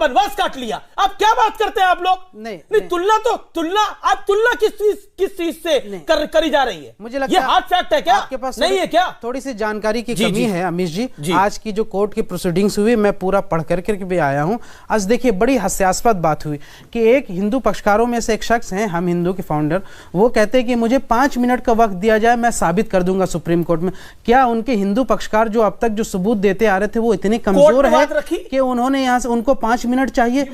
वनवास काट लिया। आप क्या बात करते हैं आप लोग? नहीं, तुलना आप किस चीज से करी जा रही है? मुझे लगता है ये हार्ड फैक्ट है क्या? आपके पास नहीं है क्या? थोड़ी सी जानकारी की कमी है अमीश जी। आज की जो कोर्ट की प्रोसीडिंग्स हुई मैं पूरा पढ़ करके भी आया हूं। आज देखिए बड़ी हास्यास्पद बात हुई कि एक हिंदू पक्षकारों में से एक शख्स हैं, हम हिंदू के फाउंडर, वो कहते हैं कि मुझे 5 मिनट का वक्त दिया जाए, मैं साबित कर दूंगा सुप्रीम कोर्ट में। क्या उनके हिंदू पक्षकार जो अब तक जो सबूत देते आ रहे थे वो इतने कमजोर है कि उन्होंने यहाँ से उनको 5 मिनट चाहिए?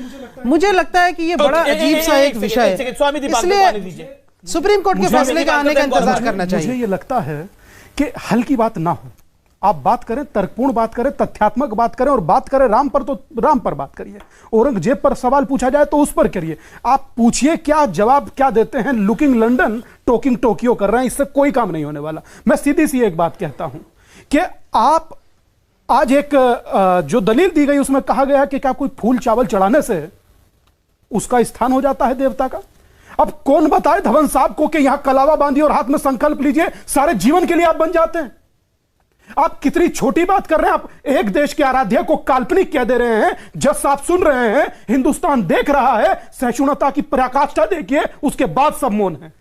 मुझे लगता है कि ये बड़ा अजीब सा एक विषय है, इसलिए सुप्रीम कोर्ट के फैसले का आने का इंतजार करना चाहिए। मुझे ये लगता है कि हल की बात ना हो, आप बात करें, तर्कपूर्ण बात करें, तथ्यात्मक बात करें, और बात करें राम पर तो राम पर बात करिए, औरंगजेब पर सवाल पूछा जाए तो उस पर करिए। आप पूछिए क्या जवाब क्या देते हैं। लुकिंग लंदन टोकिंग टोक्यो कर रहे हैं, इससे कोई काम नहीं होने वाला। मैं सीधी सी एक बात कहता हूं कि आप आज एक जो दलील दी गई उसमें कहा गया कि क्या कोई फूल चावल चढ़ाने से उसका स्थान हो जाता है देवता का? अब कौन बताए धवन साहब को कि यहां कलावा बांधिए और हाथ में संकल्प लीजिए, सारे जीवन के लिए आप बन जाते हैं? आप कितनी छोटी बात कर रहे हैं। आप एक देश के आराध्य को काल्पनिक कह दे रहे हैं। जस आप सुन रहे हैं, हिंदुस्तान देख रहा है, सहिष्णुता की पराकाष्ठा देखिए, उसके बाद सब मौन है।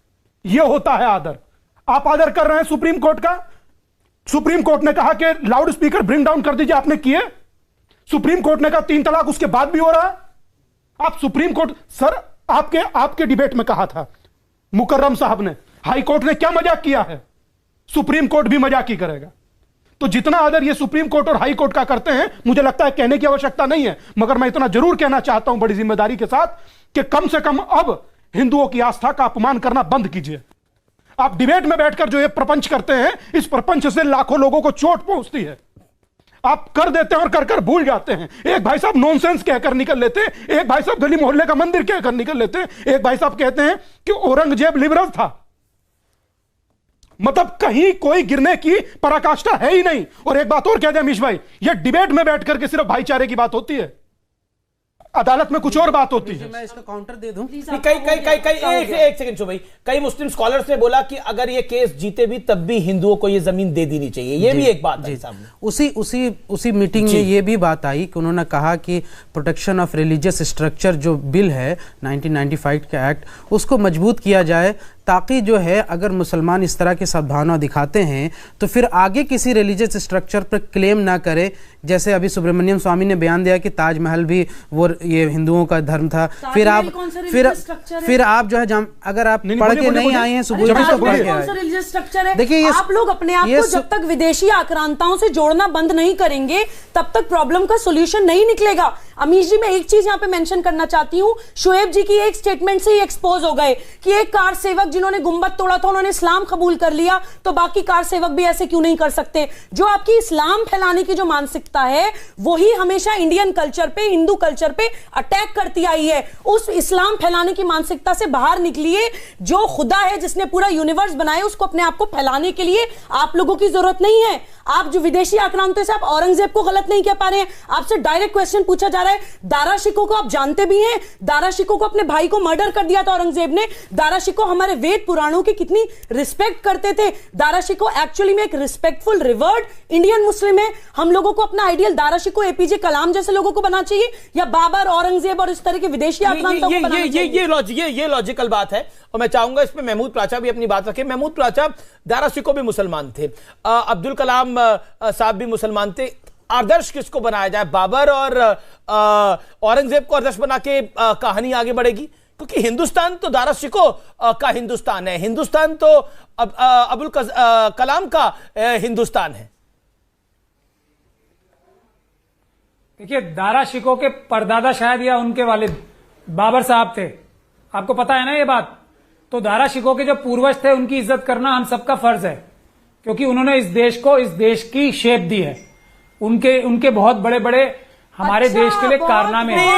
यह होता है आदर। आप आदर कर रहे हैं सुप्रीम कोर्ट का। सुप्रीम कोर्ट ने कहा कि लाउड स्पीकर ब्रिंग डाउन कर दीजिए, आपने किए। सुप्रीम कोर्ट ने कहा 3 तलाक, उसके बाद भी हो रहा है। आप सुप्रीम कोर्ट, सर आपके डिबेट में कहा था मुकर्रम साहब ने, हाई कोर्ट ने क्या मजाक किया है, सुप्रीम कोर्ट भी मजाक ही करेगा। तो जितना आदर ये सुप्रीम कोर्ट और हाई कोर्ट का करते हैं, मुझे लगता है कहने की आवश्यकता नहीं है। मगर मैं इतना जरूर कहना चाहता हूं बड़ी जिम्मेदारी के साथ कि कम से कम अब हिंदुओं की आस्था का अपमान करना बंद कीजिए। आप डिबेट में बैठकर जो ये प्रपंच करते हैं, इस प्रपंच से लाखों लोगों को चोट पहुंचती है। आप कर देते हैं और कर कर भूल जाते हैं। एक भाई साहब नॉनसेंस कहकर निकल लेते हैं, एक भाई साहब गली मोहल्ले का मंदिर कहकर निकल लेते हैं, एक भाई साहब कहते हैं कि औरंगजेब लिबरल था। मतलब कहीं कोई गिरने की पराकाष्ठा है ही नहीं। और एक बात और कह दे अमीश भाई, यह डिबेट में बैठकर के सिर्फ भाईचारे की बात होती है, अदालत में कुछ और बात होती है। मैं इसका काउंटर दे दूं। एक सेकंड भाई, कई मुस्लिम स्कॉलर्स ने बोला कि अगर ये केस जीते भी तब भी हिंदुओं को ये जमीन दे देनी चाहिए। ये भी एक बात है सामने। उसी मीटिंग में ये भी बात आई कि उन्होंने कहा कि प्रोटेक्शन ऑफ रिलीजियस स्ट्रक्चर जो बिल है 1995 का एक्ट, उसको मजबूत किया जाए, ताकि जो है अगर मुसलमान इस तरह की सद्भावना दिखाते हैं तो फिर आगे किसी रिलीजियस स्ट्रक्चर पर क्लेम ना करे। जैसे अभी सुब्रमण्यम स्वामी ने बयान दिया कि ताजमहल भी वो ये हिंदुओं का धर्म था। फिर आप जो है अगर आप पढ़ के नहीं आए हैं, देखिए आप लोग अपने आप को जब तक विदेशी आक्रांताओं से जोड़ना बंद नहीं करेंगे तब तक प्रॉब्लम का सोल्यूशन नहीं निकलेगा। अमीश जी, मैं एक चीज यहाँ पे मेंशन करना चाहती हूँ। शोएब जी की एक स्टेटमेंट से ही एक्सपोज हो गए कि एक कार सेवक जिन्होंने गुंबद तोड़ा था उन्होंने इस्लाम कबूल कर लिया, तो बाकी कार सेवक भी ऐसे क्यों नहीं कर सकते? जो आपकी इस्लाम फैलाने की जो मानसिकता है वही हमेशा इंडियन कल्चर पे, हिंदू कल्चर पे अटैक करती आई है। उस इस्लाम फैलाने की मानसिकता से बाहर निकलिए। जो खुदा है जिसने पूरा यूनिवर्स बनाया उसको अपने आप को फैलाने के लिए आप लोगों की जरूरत नहीं है। आप जो विदेशी आक्रांतों से आप औरंगजेब को गलत नहीं कह पा रहे हैं। आपसे डायरेक्ट क्वेश्चन पूछा जा रहा है, दारा शिकोह को आप जानते भी हैं? दारा शिकोह को अपने भाई को मर्डर कर दिया था औरंगजेब ने। दारा शिकोह हमारे वेद पुराणों की कितनी रिस्पेक्ट करते थे। दारा शिकोह एक्चुअली में एक रिस्पेक्टफुल रिवर्ड इंडियन मुस्लिम है। हम लोगों को अपना आइडियल दारा शिकोह, एपीजे कलाम जैसे लोगों को बनाना चाहिए या बाबर, औरंगजेब और इस तरह के विदेशी आक्रांतों को बनाना चाहिए? ये लॉजिकल बात है और मैं चाहूंगा इस पे महमूद प्राचा भी अपनी बात रखे। महमूद प्राचा, दारा शिकोह भी मुसलमान थे, अब्दुल कलाम साहब भी मुसलमान थे। आदर्श किसको बनाया जाए, बाबर और औरंगजेब को आदर्श बना के कहानी आगे बढ़ेगी? क्योंकि हिंदुस्तान तो दारा शिकोह का हिंदुस्तान है, हिंदुस्तान तो अब्दुल कलाम का हिंदुस्तान है। देखिए, दारा शिकोह के परदादा शायद या उनके वालिद बाबर साहब थे, आपको पता है ना ये बात। तो दारा शिकोह के जो पूर्वज थे उनकी इज्जत करना हम सबका फर्ज है, क्योंकि उन्होंने इस देश को, इस देश की शेप दी है। उनके बहुत बड़े बड़े हमारे देश के लिए कारनामे हैं।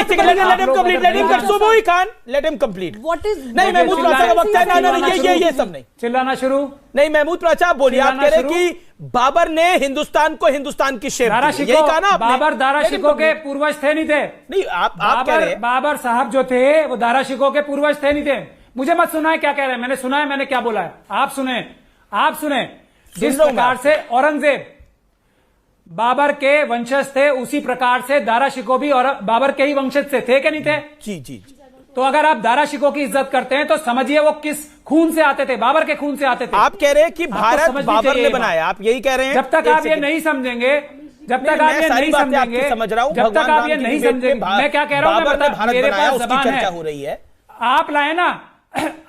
ये सब नहीं चिल्लाना शुरू नहीं। महमूद प्राचा बोलिए, आप कह रहे कि बाबर ने हिंदुस्तान को हिंदुस्तान की शेप दी, यही कहा ना? बाबर दारा शिकोह के पूर्वज थे नहीं थे? नहीं, आप कह रहे हैं बाबर साहब जो थे वो दारा शिकोह के पूर्वज थे नहीं थे। मुझे मत सुना है क्या कह रहे हैं, मैंने सुना है, मैंने क्या बोला है। आप सुने जिस प्रकार से औरंगजेब बाबर के वंशज थे, उसी प्रकार से दारा शिकोह भी और बाबर के ही वंशज से थे कि नहीं थे? जी जी जी। तो अगर आप दारा शिकोह की इज्जत करते हैं तो समझिए वो किस खून से आते थे, बाबर के खून से आते थे। आप कह रहे हैं कि भारत बाबर ने बनाया, आप यही कह रहे हैं? जब तक आप ये नहीं समझेंगे, जब तक आप ये नहीं समझेंगे, समझ रहा हूं, जब तक आप ये नहीं समझेंगे, मैं क्या कह रहा हूं, मेरे पास जबान है, चर्चा हो रही है। आप लाए ना,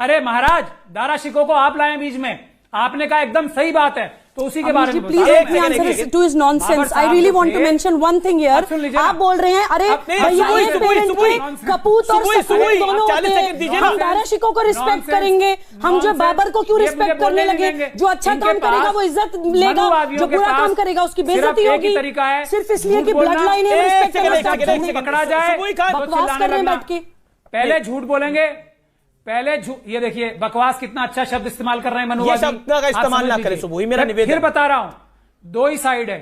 अरे महाराज दारा शिकोह को आप लाए बीच में, आपने कहा एकदम सही बात है, तो उसी के बारे में please let me answer to his nonsense. I really want to mention one thing here. आप बोल रहे हैं अरे भैया एक पेरेंट के कपूत और सपूत दोनों होते हैं, हम दारा शिकोह को रिस्पेक्ट करेंगे, हम जो बाबर को क्यों रिस्पेक्ट करने लगे? जो अच्छा काम करेगा वो इज्जत लेगा, जो बुरा काम करेगा उसकी बेइज्जती होगी, सिर्फ इसलिए कि ब्लड लाइन है रिस्पेक्ट पकड़ा जाए। बकवास कर रहे हैं बैठ के। पहले झूठ बोलेंगे, पहले ये देखिए बकवास कितना अच्छा शब्द इस्तेमाल कर रहे हैं मनुवादी, शब्द का इस्तेमाल ना करें सुबह, मेरा निवेदन। फिर बता रहा हूं, दो ही साइड है।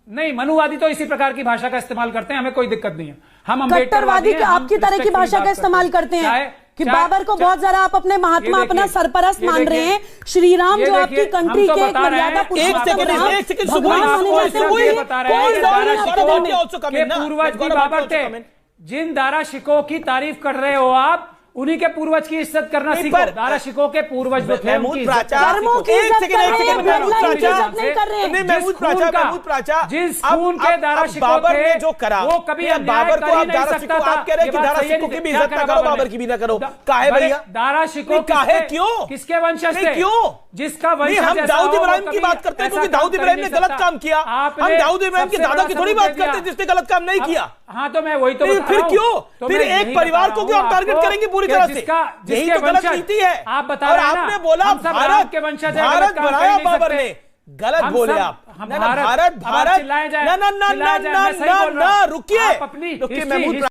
नहीं, मनुवादी तो इसी प्रकार की भाषा का इस्तेमाल करते हैं, हमें कोई दिक्कत नहीं है। हम कट्टरवादी आपकी तरह की भाषा का इस्तेमाल करते हैं कि बाबर को बहुत ज्यादा आप अपने महात्मा, अपना सरपरस्त मान रहे हैं। श्री राम जो आपकी कंट्री के एक मर्यादा पुरुषोत्तम पूर्वज भी बाबर थे। जिन दारा शिकोह की तारीफ कर रहे हो आप, उन्हीं के पूर्वज की इज्जत करना सीखो। दारा शिकोह के पूर्वज जो थे महमूद प्राचा, जिस खून के दारा शिकोह थे जो करा, वो कभी बाबर को आप दारा शिकोह आप कह रहे हैं कि दारा शिकोह की भी इज्जत ना करो, बाबर की भी ना करो। काहे भैया? दारा शिकोह काहे क्यों? किसके वंशज थे? क्यों? जिसका वंशज हम दाऊद इब्राहिम की बात करते हैं क्योंकि दाऊद इब्राहिम ने गलत काम किया। हम दाऊद इब्राहिम के दादा की थोड़ी बात करते हैं जिसने गलत काम नहीं किया। हाँ, तो मैं वही तो बता रहा हूं। फिर क्यों? फिर एक परिवार को क्यों आप टारगेट करेंगे पूरी तरह से? यही तो गलत नीति है। आप बता और रहे हैं आपने बोला भारत के वंशज, भारत बनाया बाबर ने, गलत बोले आप। भारत भारत ना ना ना ना ना ना, रुकिए, महमूद